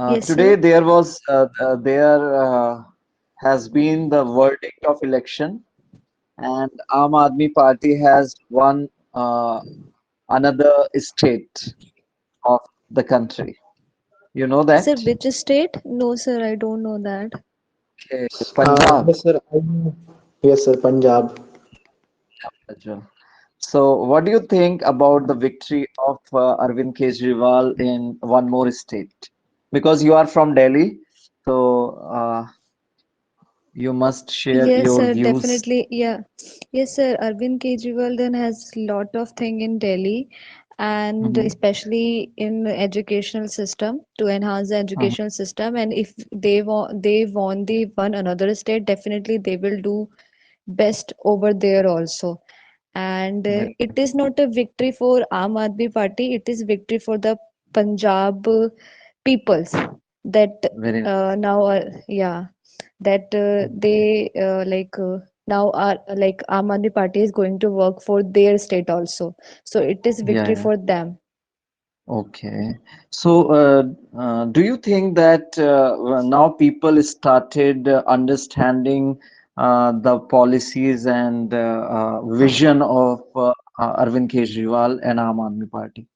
Yes, Today sir. there has been the verdict of election, and Aam Aadmi Party has won another state of the country. You know Sir, that? which state? No, sir, I don't know that. Okay, Punjab. Yes, sir. Yes, sir. Punjab. Rajul. So, what do you think about the victory of Arvind Kejriwal in one more state? Because you are from Delhi, so you must share Yes, your sir, views. definitely. Yeah. Yes, sir. Arvind Kejriwal then has lot of thing in Delhi and Hmm. especially in the educational system to enhance the Hmm. educational system. And if they won another state, definitely they will do best over there also. And Very it is not a victory for Aam Aadmi Party, it is victory for the Punjab peoples that very nice. now are, yeah, that they now are like Aam Aadmi Party is going to work for their state also. So it is Yeah, victory yeah. for them. Okay. So, do you think that now people started understanding the policies and vision of Arvind Kejriwal and Aam Aadmi Party?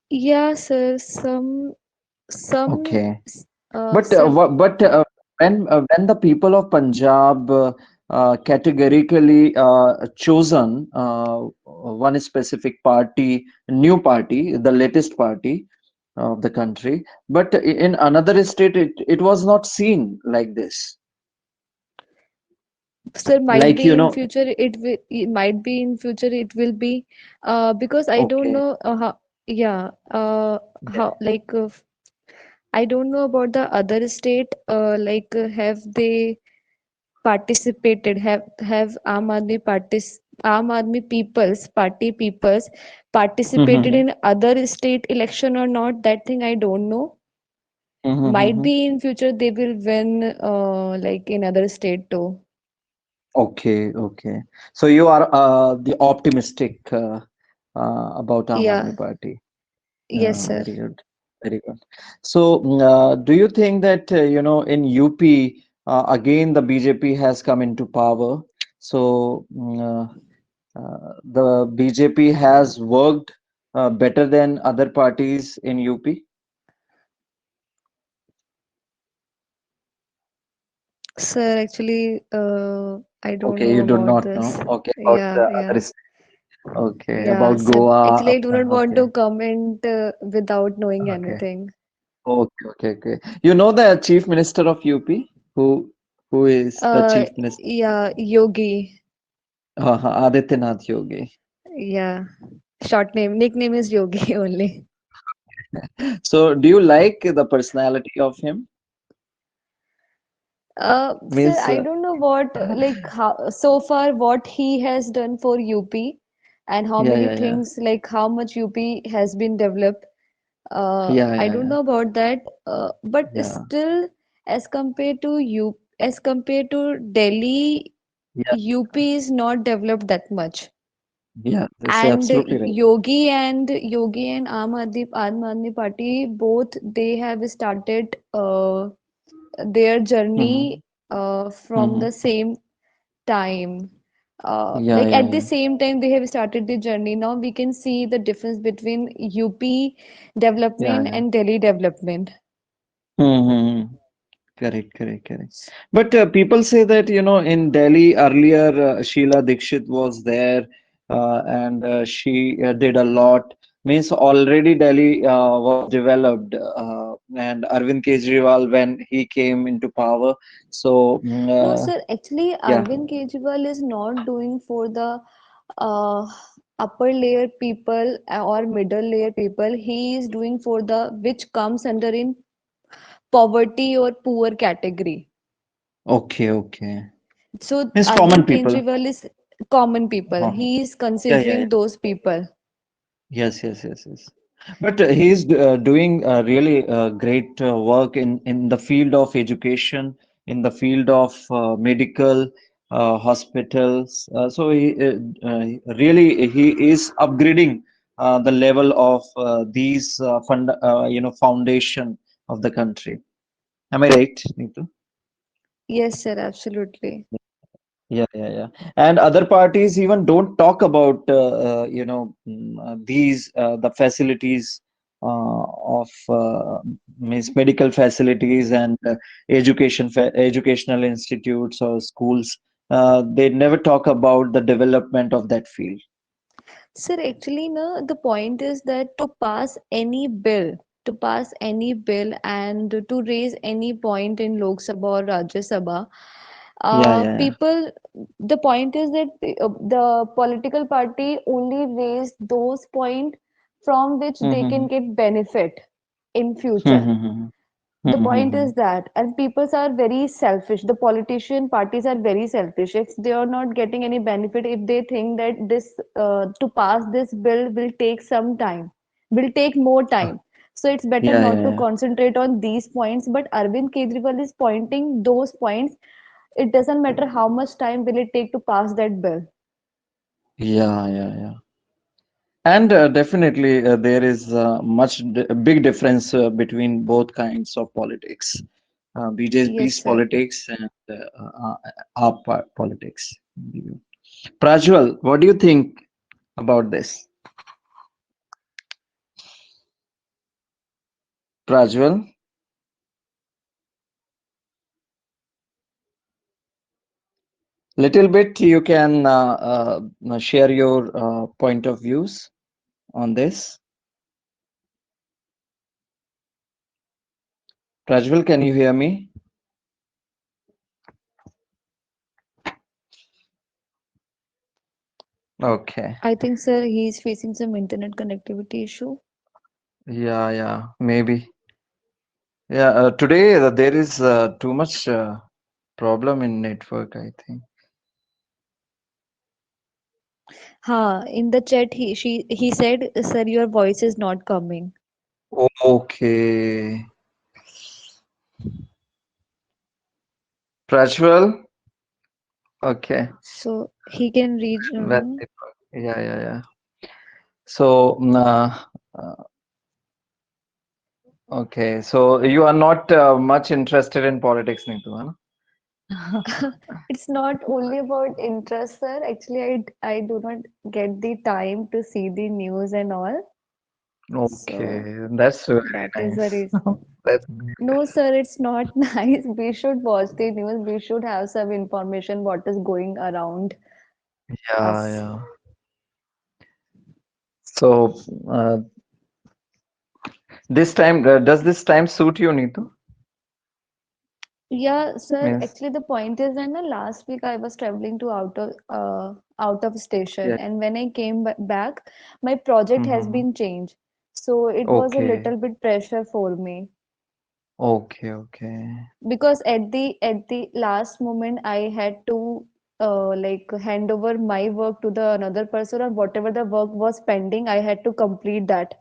Yeah, sir. Some Okay. But some when the people of Punjab categorically chosen one specific party, new party, the latest party of the country, but in another state it was not seen like this. sir might Like be you in know, future it might be in future it will be because I don't okay, know how, yeah, yeah, how like I don't know about the other state have they participated, have Aam Aadmi peoples party peoples participated mm-hmm. in other state election or not, that thing I don't know. Might Mm-hmm. be in future they will win like in other state too. Okay, okay. So you are the optimistic about Aam Aadmi Yeah. Party. Yes, sir. Very good, very good. So, do you think that in UP again the BJP has come into power? So, the BJP has worked better than other parties in UP? Sir, actually, I don't Okay, know you do about not this. know. Okay, about Yeah, the yeah, other state. Okay, yeah. about Sir, Goa. actually, I do not want Okay, to comment without knowing okay, anything. okay, okay, okay. You know the Chief Minister of UP, who is the Chief Minister? Yeah, Yogi. Adityanath Yogi. Yeah, short name, nickname is Yogi only. So, do you like the personality of him? Sir, Means, I don't know what like how so far what he has done for UP and how yeah, many yeah, yeah, things like how much UP has been developed. yeah, I yeah, don't yeah, know about that, but yeah, still, as compared to Delhi, yeah, UP is not developed that much. yeah. That's And absolutely right. Yogi and Aam Aadmi Party both they have started their Mm-hmm, journey from mm-hmm. the same time. Yeah, Like yeah, at the yeah, same time they have started the journey. Now we can see the difference between UP yeah, development yeah. and Delhi development. Mm-hmm. Correct, correct, correct. But people say that, in Delhi earlier, Sheila Dikshit was there and she did a lot. Means already Delhi was developed, and Arvind Kejriwal, when he came into power. So, No, sir, actually yeah, Arvind Kejriwal is not doing for the uh, upper layer people or middle layer people. He is doing for the which comes under in poverty or poor category. okay, okay. So Means common Arvind people. Kejriwal is common people. Uh-huh. He is Yeah, yeah, yeah. considering those people. Yes, yes, yes, yes. But he's doing really great work in the field of education, in the field of medical hospitals. So he really he is upgrading. the level of these foundation of the country. Am I right, Neetu? Yes, sir, absolutely. Yeah, yeah, yeah. And other parties even don't talk about these the facilities of means medical facilities and educational institutes or schools. They never talk about the development of that field. Sir, actually, no, the point is that to pass any bill and to raise any point in Lok Sabha or Rajya Sabha, Yeah, yeah, yeah. people, the point is that the political party only raise those points from which they can Mm-hmm. get benefit in future. Mm-hmm. The point Mm-hmm. is that, and people are very selfish. The politician parties are very selfish. If they are not getting any benefit, if they think that this to pass this bill will take some time, will take more time, so it's better Yeah, yeah, not to yeah. concentrate on these points. But Arvind Kejriwal is pointing those points. It doesn't matter how much time will it take to pass that bill. Yeah, yeah, yeah. And definitely, there is big difference between both kinds of politics, Yes, BJP's sir. politics and our politics. Prajwal, what do you think about this? Prajwal, little bit you can share your point of views on this. Prajwal, can you hear me? Okay. I think, sir, he is facing some internet connectivity issue. Yeah, yeah, maybe. Yeah, today there is too much problem in network, I think. In the chat, he said, "Sir, your voice is not coming." Okay. Prajwal, okay. So he can reach. Yeah, yeah, yeah. So, okay. So you are not much interested in politics, Neetu, huh? It's not only about interest, sir. Actually, I do not get the time to see the news and all. So Okay, that's very that is the nice. reason. That's No, sir, it's not nice. We should watch the news. We should have some information what is going around yeah, us. yeah. So this time, does this time suit you, Neetu? Yeah, sir. Means, Actually, the point is that last week I was traveling to out of station, yeah. and when I came back, my project has Mm-hmm. been changed. So it was a Okay, little bit pressure for me okay, okay, because at the last moment I had to like hand over my work to the another person, or whatever the work was pending, I had to complete that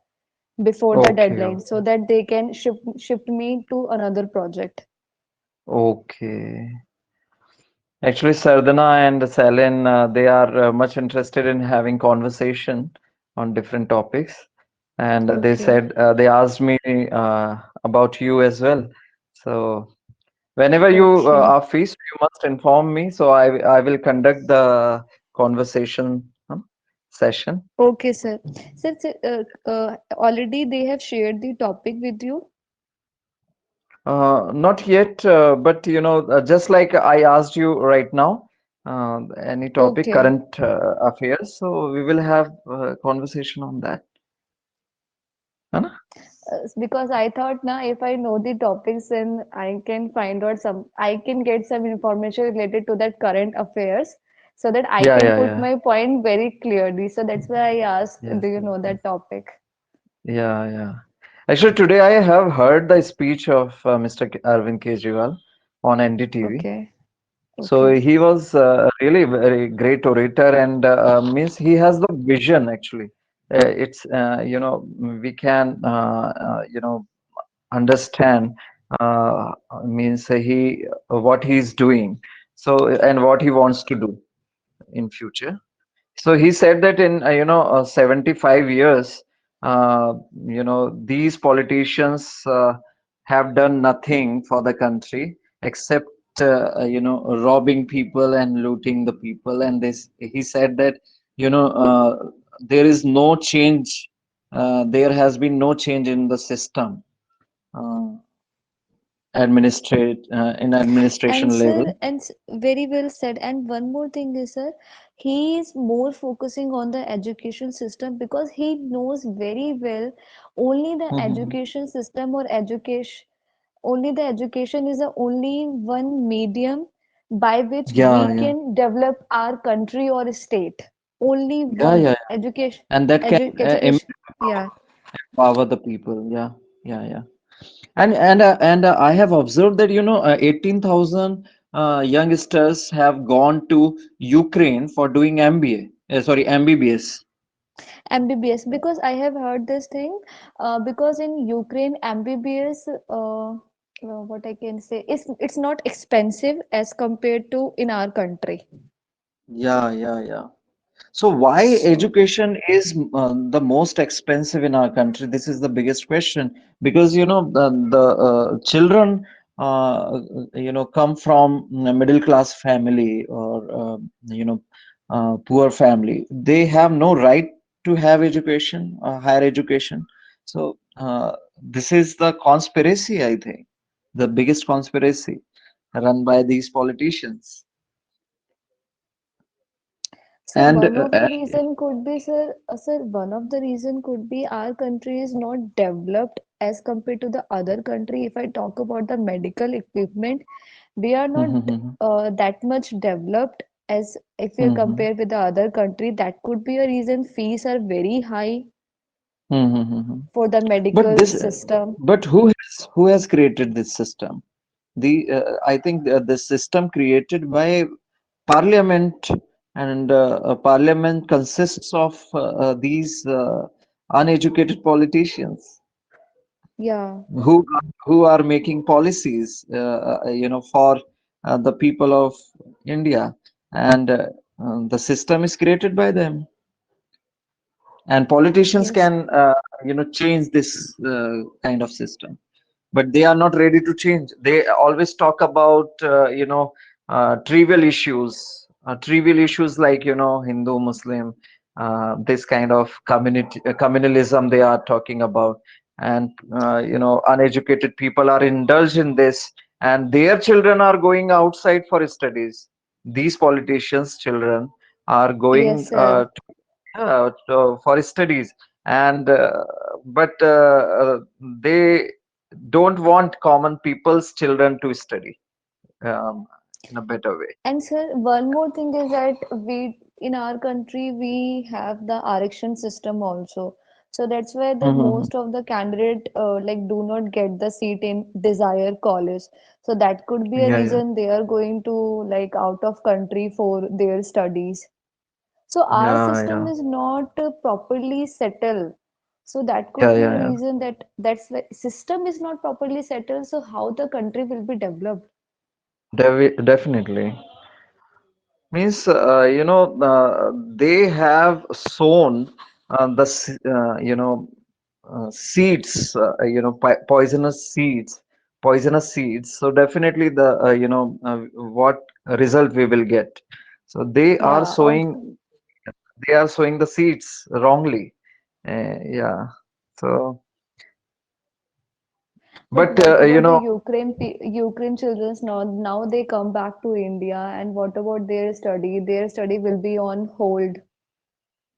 before the okay, deadline so that they can shift me to another project. okay. Actually, Sardana and Selen, they are much interested in having conversation on different topics. And they Okay. said, they asked me about you as well. So whenever you Okay. are free, so you must inform me. So I will conduct the conversation session. Okay, sir. Already they have shared the topic with you. Not yet, but just like I asked you right now, any topic, Okay. current affairs. So we will have conversation on that. है ना? Because I thought now if I know the topics, then I can find out I can get some information related to that current affairs so that I Yeah, can yeah, put yeah. my point very clearly. So that's why I asked, Yes, do you yes, know yes. that topic? Yeah, yeah. Actually, today I have heard the speech of Mr. Arvind Kejriwal on NDTV. Okay. So Okay. he was really very great orator, and means he has the vision actually. It's we can understand means he what he's doing, so and what he wants to do in future. So he said that in 75 years, these politicians have done nothing for the country except robbing people and looting the people. And this he said that there is no change. There has been no change in the system, uh, administrate in And administration sir, level. very well said. And one more thing is, sir, he is more focusing on the education system because he knows very well only the education system or education, only the education is the only one medium by which Yeah, we yeah, can develop our country or state. Only yeah, one yeah. education, And that can education. Yeah. empower the people. Yeah, yeah, yeah. And I have observed that 18,000 youngsters have gone to Ukraine for doing MBA. Sorry, MBBS. MBBS, because I have heard this thing, because in Ukraine MBBS, what I can say is it's not expensive as compared to in our country. Yeah, yeah, yeah. So why So education is the most expensive in our country? This is the biggest question because the children come from a middle class family or poor family. They have no right to have education, higher education. So this is the conspiracy, I think, the biggest conspiracy run by these politicians. sir, And one of the reason could be, sir, one of the reason could be our country is not developed as compared to the other country. If I talk about the medical equipment, we are not that much developed as if we compare with the other country. That could be a reason. Fees are very high for the But medical this, system. but who has created this system? I think the system created by Parliament, and Parliament consists of these uneducated politicians Yeah, who are making policies, for the people of India, and the system is created by them. And politicians yes, can change this kind of system, but they are not ready to change. They always talk about trivial issues like Hindu Muslim, this kind of communalism they are talking about. And uneducated people are indulged in this, and their children are going outside for studies. These politicians children are going yes, sir. for studies, and but they don't want common people's children to study um, in a better way. And sir, one more thing is that we in our country we have the Arikshan system also. So that's why the Mhm. most of the candidate like do not get the seat in desired college. So that could be a Yeah, yeah, reason they are going to like out of country for their studies. So our yeah, system yeah, is not properly settled. So that yeah, could be a yeah, yeah. reason that that's why system is not properly settled. So how the country will be developed? Definitely. Means they have sown seeds, poisonous seeds. So definitely what result we will get. So Yeah, also. they are sowing the seeds wrongly. Yeah. So, But but what about the Ukraine children now? Now they come back to India, and what about their study? Their study will be on hold.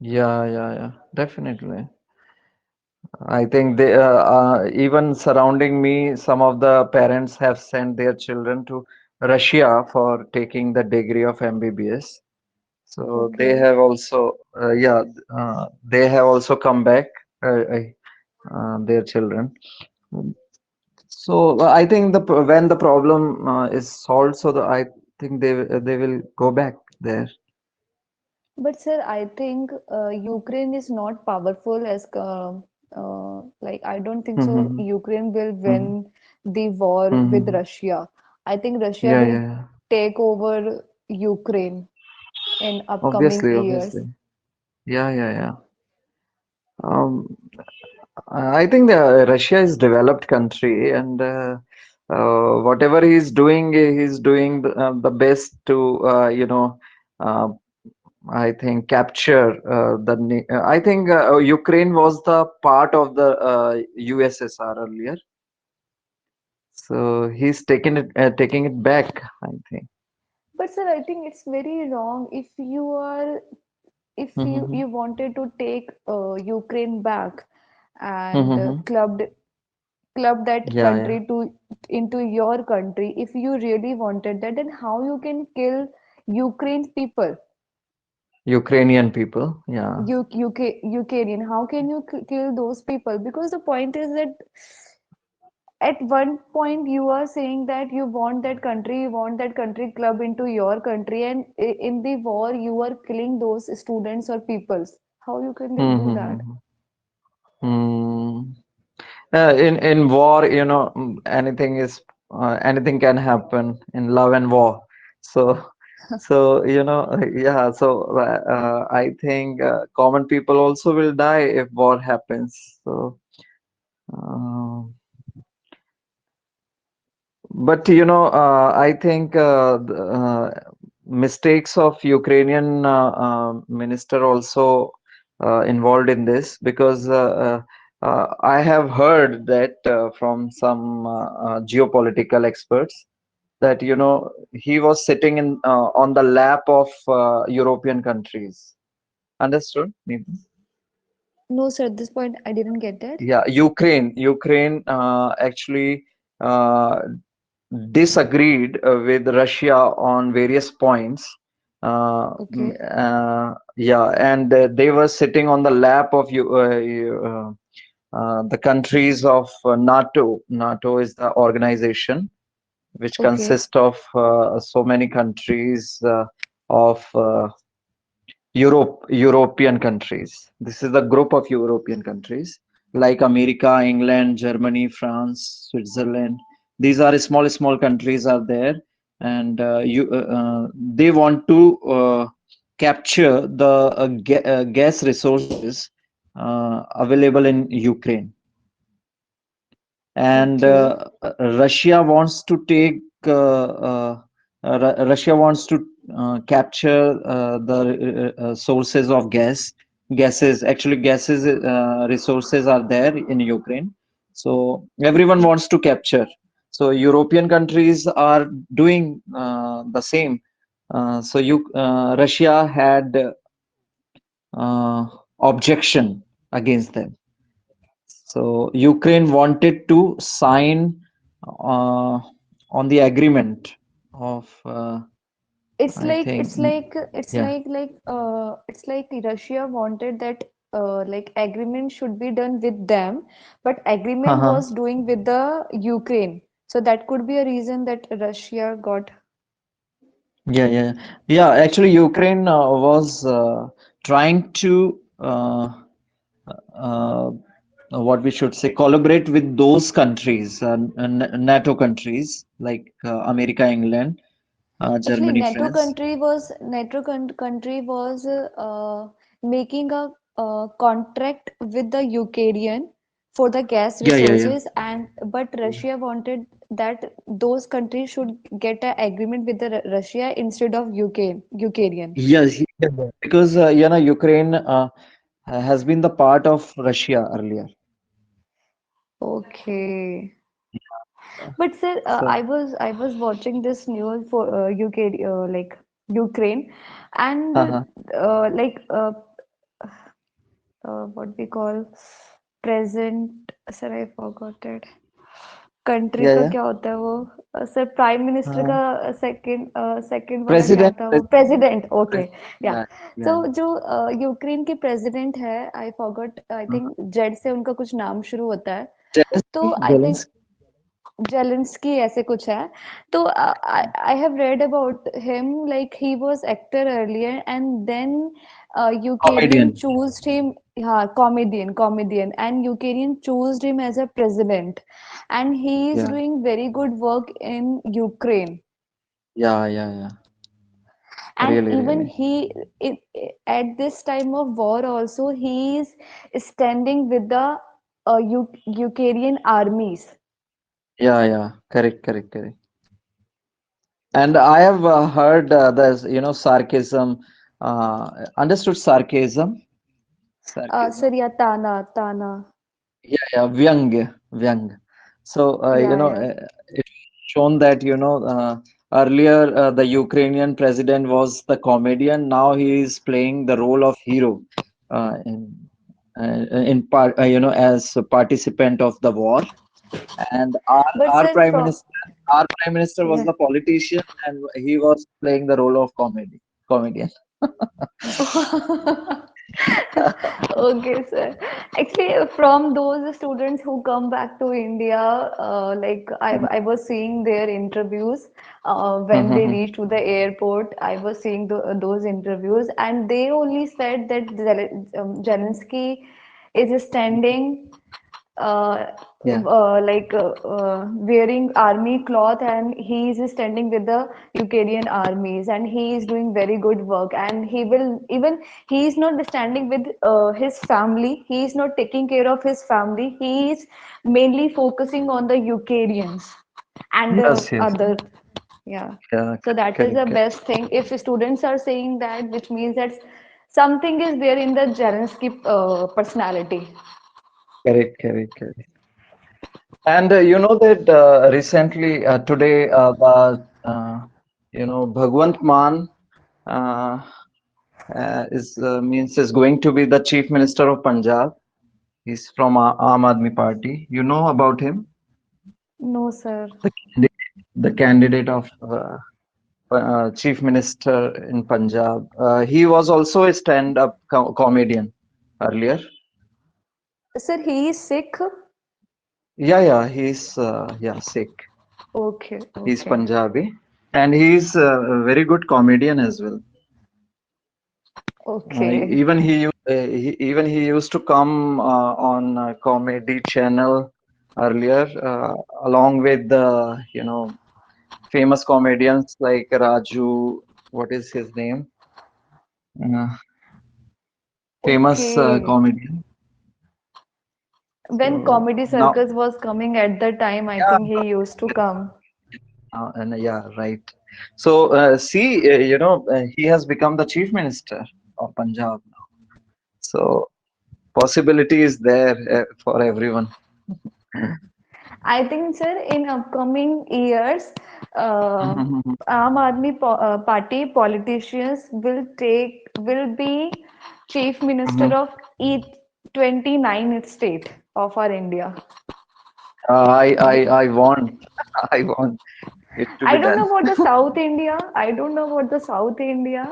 yeah, yeah, yeah, definitely. I think even surrounding me, some of the parents have sent their children to Russia for taking the degree of MBBS. So they Okay. have also, they have also come back, their children. So I think when the problem is solved, I think they will go back there. But sir, I think Ukraine is not powerful as like I don't think so. Hmm. Ukraine will Hmm. win the war with Hmm. Russia. I think Russia Yeah, will yeah, yeah. take over Ukraine in upcoming Obviously, years. obviously. Yeah, yeah, yeah. Um, I think Russia is developed country, and whatever he's doing the best to uh, I think capture I think Ukraine was the part of the USSR earlier, so he's taking it back, I think. But sir, I think it's very wrong if you are if Mm-hmm. you wanted to take Ukraine back and Mm-hmm. club that Yeah, yeah. country to into your country, if you really wanted that, then how you can kill Ukraine's people? Ukrainian people. Yeah. Ukrainian, how can you kill those people? Because the point is that at one point you are saying that you want that country club into your country, and in the war you are killing those students or peoples. How you can do that? Mm-hmm. Mm. In war, anything can happen in love and war. So, yeah. So I think common people also will die if war happens. So, uh, but I think mistakes of Ukrainian minister also involved in this because I have heard that from some geopolitical experts that he was sitting in on the lap of European countries. Understood? Neha? No, sir, at this point I didn't get that. Yeah, Ukraine actually uh, disagreed with Russia on various points. Okay, Yeah, and they were sitting on the lap of the countries of NATO. NATO is the organization which okay, consists of so many countries of European countries. This is the group of European countries like America, England, Germany, France, Switzerland. These are small countries are there, and they want to capture the gas resources available in Ukraine, and okay. Russia wants to take Russia wants to capture the sources of gases. Actually, gases resources are there in Ukraine, so everyone wants to capture. So European countries are doing the same. Russia had objection against them. So Ukraine wanted to sign uh, on the agreement of, It's I like think, it's like yeah, it's like Russia wanted that like agreement should be done with them, but agreement uh-huh. was doing with the Ukraine. So that could be a reason that Russia got. Yeah, yeah, yeah. Actually, Ukraine was trying to uh, what we should say collaborate with those countries, NATO countries like America, England, Actually, Germany, France. NATO country was making a contract with the Ukrainian for the gas Yeah, yeah, yeah. resources, and but Russia wanted that those countries should get an agreement with the Russia instead of Ukrainian. Yes, yeah, yeah. Because Ukraine has been the part of Russia earlier. Okay. Yeah. But sir, So, I was watching this news for UK like Ukraine, and uh-huh. like what we call present, sir I forgot it, country Yeah, का yeah. क्या होता है वो sir prime minister Uh, का second second वाला क्या President, था वो प्रेसिडेंट ओके या yeah, तो yeah. जो यूक्रेन के प्रेसिडेंट है I forgot I Uh, think Z से उनका कुछ नाम शुरू होता है तो Zelensky, I think Zelensky. Zelensky ऐसे कुछ है तो I have read about him like he was actor earlier and then Ukrainian Comedian. chose him yeah comedian and Ukrainian chose him as a president and he is Yeah, doing very good work in Ukraine. yeah, yeah, yeah. And Really, even really. he, it, at this time of war also, he is standing with the Ukrainian armies. Yeah, yeah. Correct, correct, correct. And I have heard there's, sarcasm, understood sarcasm, sarcasm. Sir, yeah, Tana. Yeah, yeah, Vyang. So, Yeah, yeah. it's shown that, earlier the Ukrainian president was the comedian. Now he is playing the role of hero in part, as a participant of the war. And But our sir, prime from minister, our prime minister was yeah. the politician, and he was playing the role of comedian. Okay, sir. Actually, from those students who come back to India, like I was seeing their interviews when they reached to the airport. I was seeing those interviews, and they only said that Zelensky is standing Yeah. wearing army cloth, and he is standing with the Ukrainian armies, and he is doing very good work, and he will even, he is not standing with his family, he is not taking care of his family, he is mainly focusing on the Ukrainians and the Yes, yes. other. Yeah, Yeah, so that is correct, the correct, best thing. If students are saying that, which means that something is there in the Zelensky personality. correct, correct, correct. And you know that recently, today, Bhagwant Mann uh, is going to be the chief minister of Punjab. He's from Aam Aadmi Party. You know about him, No, sir. the the candidate of chief minister in Punjab. He was also a stand-up comedian earlier. Sir, he is Sikh. Yeah, yeah, he's Sikh. Okay, He's okay, Punjabi, and he's a very good comedian as well. okay, Even he used to come on a comedy channel earlier, along with the famous comedians like Raju. What is his name? Uh, famous okay. comedian. When So Comedy now, Circus was coming at the time, I yeah, think he used to come. and yeah, right. So see, he has become the chief minister of Punjab now. So possibility is there for everyone. I think, sir, in upcoming years, uh, Mhm. Aam Aadmi Party politicians will be chief minister Mhm. of each 29 state of our India. I want, I want it to I be don't know done. about the South India. I don't know about the South India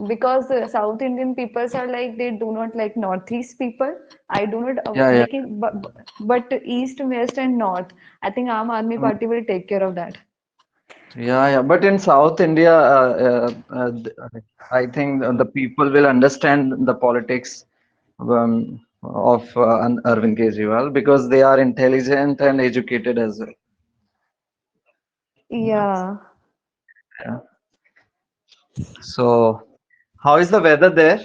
because South Indian peoples are like they do not like Northeast people. I do not Yeah, yeah, like it, but East, West, and North. I think Aam Aadmi mm, Party will take care of that. yeah, yeah. But in South India, I think the people will understand the politics of Arvind Kejriwal because they are intelligent and educated as well. Yeah, Yeah. yeah. So, how is the weather there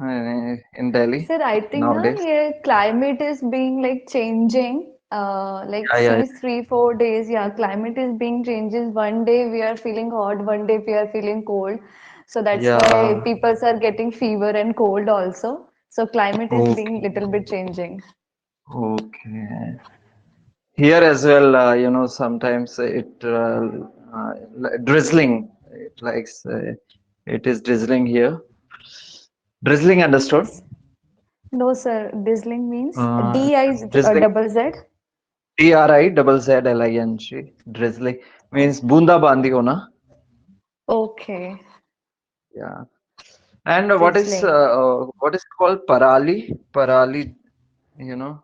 in Delhi Sir, I think na, nowadays? yeah, climate is being like changing. Like Yeah, yeah, since 3 4 days, yeah, climate is being changes. One day we are feeling hot, one day we are feeling cold. So that's why yeah. people are getting fever and cold also. So climate is being Okay, little bit changing. okay. Here as well, sometimes drizzling. It likes it is drizzling here. Drizzling understood? No, sir. Drizzling means Uh, D I drizzling. double Z. DRIZZLING. Drizzling means bunda bandi hona. Okay. Yeah. And Drizzling. what is called parali? Parali, you know.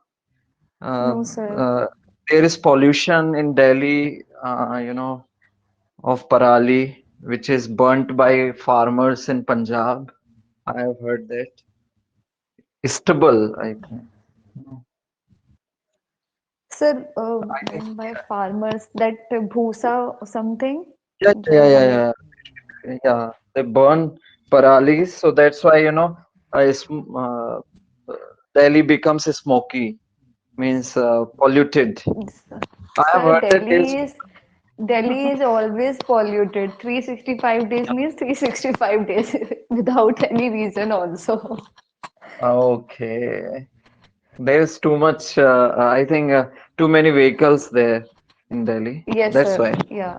Uh, No, sir. uh, there is pollution in Delhi, of parali, which is burnt by farmers in Punjab. I have heard that. Stubble, I think. Sir, I think when by farmers that bhusa or something, yeah, yeah, yeah, I yeah. Yeah, they burn paralis, so that's why, Delhi becomes smoky, means polluted. I have Sir, heard that Delhi is always polluted. 365 days means 365 days without any reason also. okay. There's too much, I think, too many vehicles there in Delhi. Yes, That's sir. why. Yeah.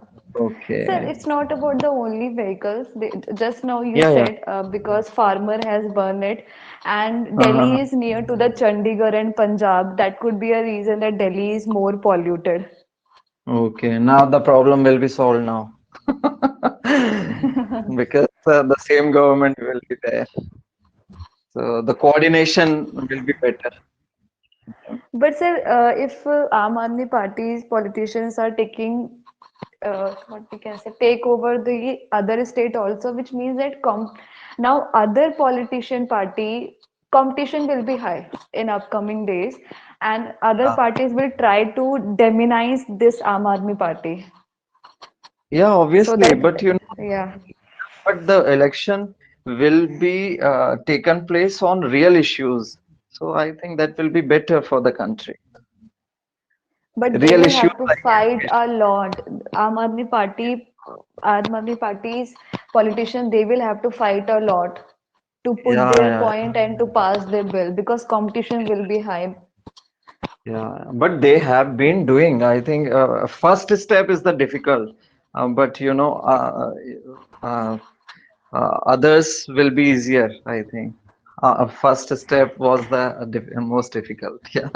Sir, Okay. it's not about the only vehicles. Just now you Yeah, yeah. said because farmer has burned it, and Delhi Uh-huh. is near to the Chandigarh and Punjab. That could be a reason that Delhi is more polluted. Okay, now the problem will be solved now. Because the same government will be there. So the coordination will be better. But sir, if Aam Aadmi Party's politicians are taking what we can say take over the other state also, which means that now other politician party competition will be high in upcoming days, and other Yeah, parties will try to demonize this Aam Aadmi Party. yeah, So obviously, that, but yeah. but the election will be taken place on real issues. So I think that will be better for the country. But they Real will issues have to like fight education. a lot. Aam Aadmi Party's politicians, they will have to fight a lot to put Yeah, their yeah, point and to pass their bill because competition will be high. yeah. But they have been doing. I think first step is the difficult, but others will be easier. I think first step was the most difficult. Yeah.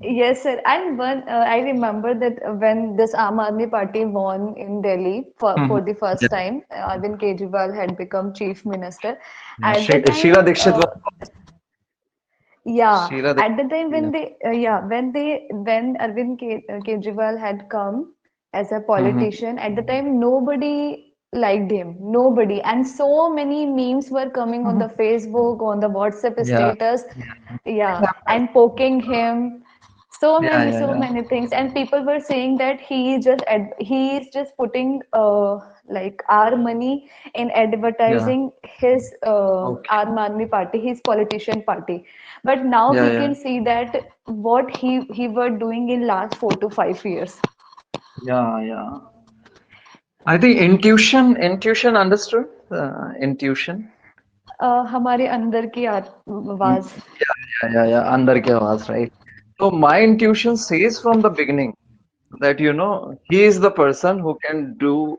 Yes, sir. And I remember that when this Aam Aadmi Party won in Delhi for Mhm. the Yeah, first time, Arvind Kejriwal had become chief minister. yeah. At the Sheila time, Dikshit was yeah, Sheila at the Dikshit. time Yeah. when Kejriwal had come as a Mhm. politician, at the time nobody liked him, nobody, and so many memes were coming on the Mhm. Facebook, on the WhatsApp Yeah. status, Yeah. It yeah, happens. and poking him, Yeah, yeah, so yeah. many things, and people were saying that he is just putting like our money in Yeah. advertising his Okay. Aam Aadmi Party, his politician party. But now Yeah, we yeah. can see that what he were doing in last 4 to 5 years. Yeah, yeah. I think intuition understood. Intuition. हमारे अंदर की Mm, आवाज. yeah. Andar ki awaaz, right? So my intuition says from the beginning that he is the person who can do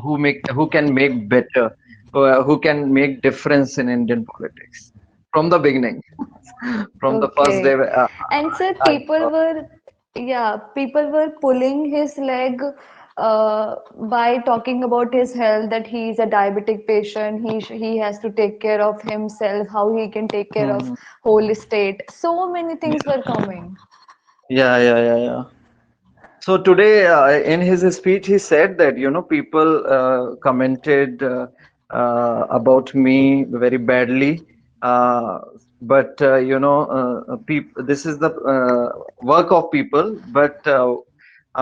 who can make better, who can make difference in Indian politics from the beginning. From the first day, Okay. And sir, I thought, people were pulling his leg by talking about his health, that he is a diabetic patient, he has to take care of himself, how he can take care of Mhm. whole state. So many things Yeah, were coming. yeah. So today, in his speech, he said that people commented about me very badly, uh, but this is the work of people. But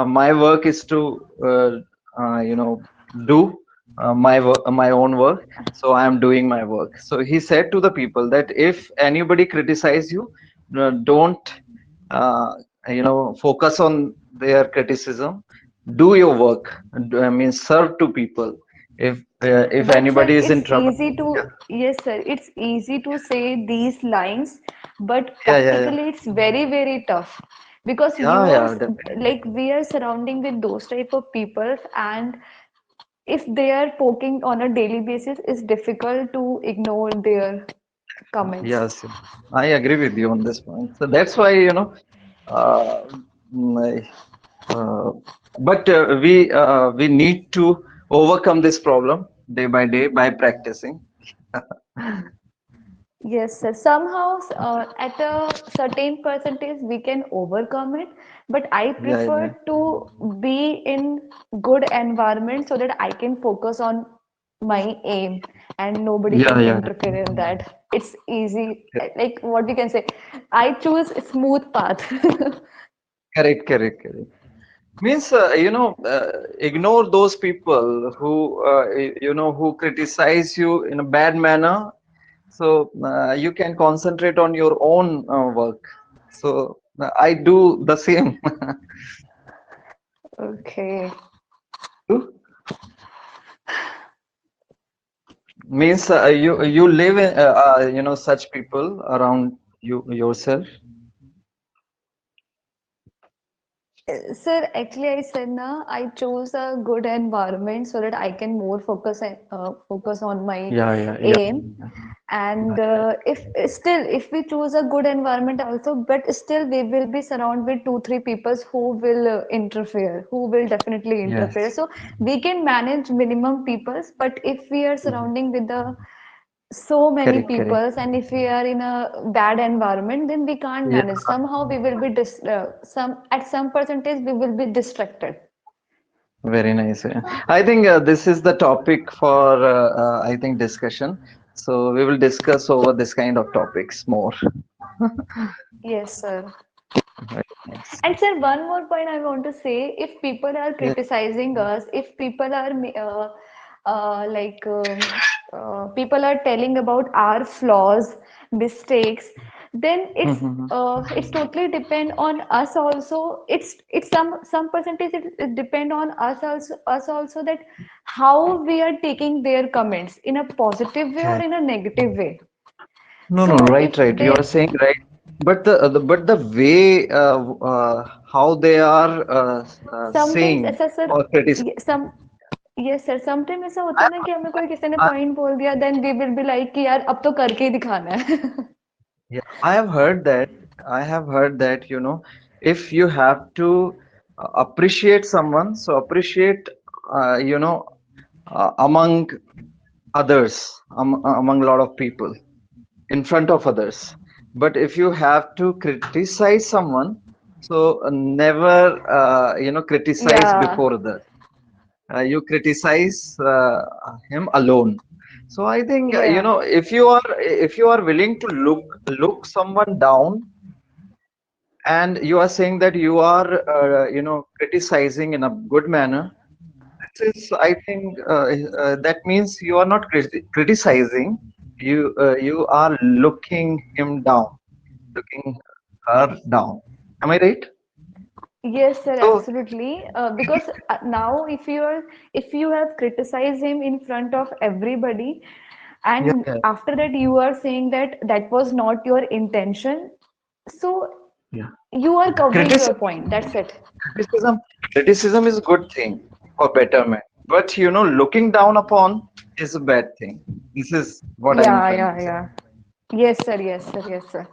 my work is to do my own work. So I am doing my work. So he said to the people that if anybody criticize you, don't. Uh, focus on their criticism, do your work. I mean, serve to people. If But sir, anybody is in it's trouble. easy Yeah, to, yes, sir, it's easy to say these lines, but yeah. practically it's very, very tough because Yeah, definitely. like we are surrounding with those type of people, and if they are poking on a daily basis, it's difficult to ignore their comments. Yes, I agree with you on this point. So that's why uh, mm, uh, but we need to overcome this problem day by day by practicing. Yes, sir. Somehow, at a certain percentage, we can overcome it. But I prefer Yeah. to be in good environment so that I can focus on my aim and nobody can Yeah. interfere in that. It's easy. Like what we can say, I choose a smooth path. Correct. Means ignore those people who who criticize you in a bad manner, so you can concentrate on your own work. So I do the same. Okay. You means you live in such people around you yourself. Sir, actually, I said na, I chose a good environment so that I can more focus on my Yeah, yeah, yeah, aim. yeah, And yeah. if we choose a good environment also, but still we will be surrounded with two, three people who will interfere, who will definitely interfere. Yes. So we can manage minimum peoples, but if we are Mhm. surrounding with the so many Correct, correct. peoples and if we are in a bad environment, then we can't Yeah. manage. Somehow we will be some percentage we will be distracted. Very nice. Yeah. I think this is the topic for I think discussion. So we will discuss over this kind of topics more. Yes, sir. Very nice. And sir, one more point I want to say, if people are Yeah. criticizing us, if people are people are telling about our flaws, mistakes, then Mhm. it's totally depend on us also. It's some percentage it depend on us also that how we are taking their comments in a positive way or Correct. in a negative way. No, no, So right, if right. You are they saying right, but the way how they are sometimes saying ऐसा sir or criticizing. some yes sir sometime ऐसा होता I, है ना कि हमें कोई किसी ने I, पॉइंट बोल दिया then we will be like कि यार अब तो करके ही दिखाना है yeah, I have heard that. I have heard that, if you have to appreciate someone, so appreciate, among others, among a lot of people, in front of others. But if you have to criticize someone, so never, criticize या before others. You criticize him alone. So I think, या if you are willing to look someone down, and you are saying that you are criticizing in a good manner, this is, I think, that means you are not criticizing, you are looking him down, looking her down. Am I right? yes sir So absolutely because now if you have criticized him in front of everybody yeah, and yeah, after that you are saying that that was not your intention so yeah. you are covering your criticism point, that's it. criticism criticism is a good thing for betterment, but looking down upon is a bad thing. This is what I'm Yeah, trying to yeah, say. yeah. Yes, sir. Yes, sir. Yes, sir.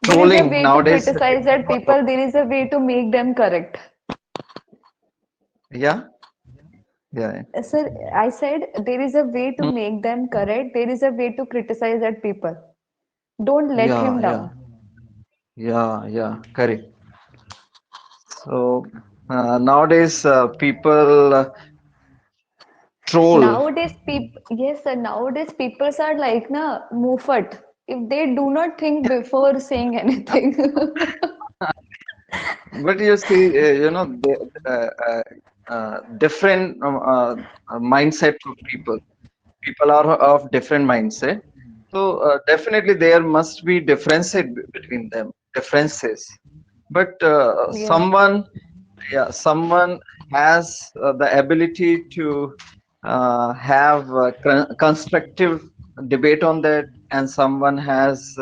There is a Trolling way to nowadays, criticize that people. There is a way to make them correct. yeah, yeah, Sir, I said there is a way to yeah. make them correct. There is a way to criticize that people. Don't let Yeah, him yeah, down. yeah, yeah, correct. So nowadays, people troll. Nowadays, people, yes, sir. Nowadays, people are like na mufat. If they do not think before saying anything. But you see, different mindsets of people. People are of different mindset. So definitely there must be between them, differences. But Yeah. someone has the ability to have constructive debate on that, and someone has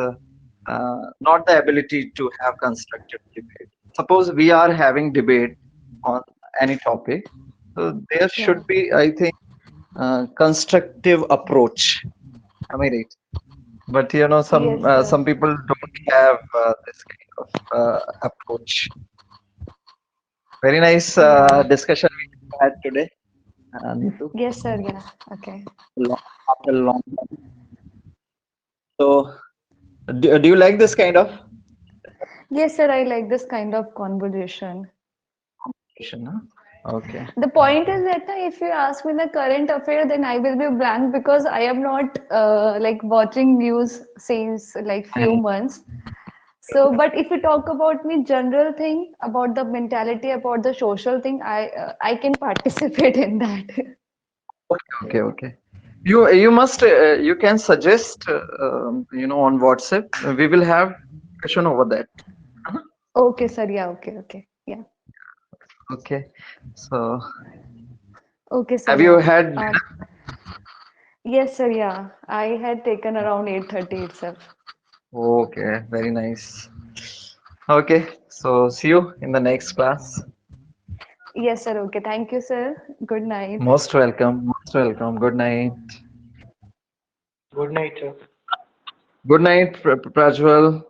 not the ability to have constructive debate. Suppose we are having debate on any topic, so there Yeah. should be, I think, constructive approach. Am I right? But Yes, sir. some people don't have this kind of approach. Very nice Yeah. discussion we had today, Nitu. Yes, sir. Yeah. Okay. After a long time. So, do you like this kind of Yes, sir. I like this kind of conversation. conversation? Huh? Okay. The point is that if you ask me the current affair, then I will be blank because I am not like watching news since like few And months. So, but if you talk about me general thing about the mentality about the social thing, I can participate in that. Okay, okay. You must you can suggest on WhatsApp. We will have discussion over that. Uh-huh. Okay, sir. Yeah. Okay. Okay. Yeah. Okay. So Okay, sir. have you Yeah. had Uh, yes, sir. Yeah. I had taken around 8:30 itself. Okay, very nice. Okay, so see you in the next class. Yes, sir. Okay. Thank you, sir. Good night. Most welcome. Most welcome. Good night. Good night, sir. Good night, Prajwal.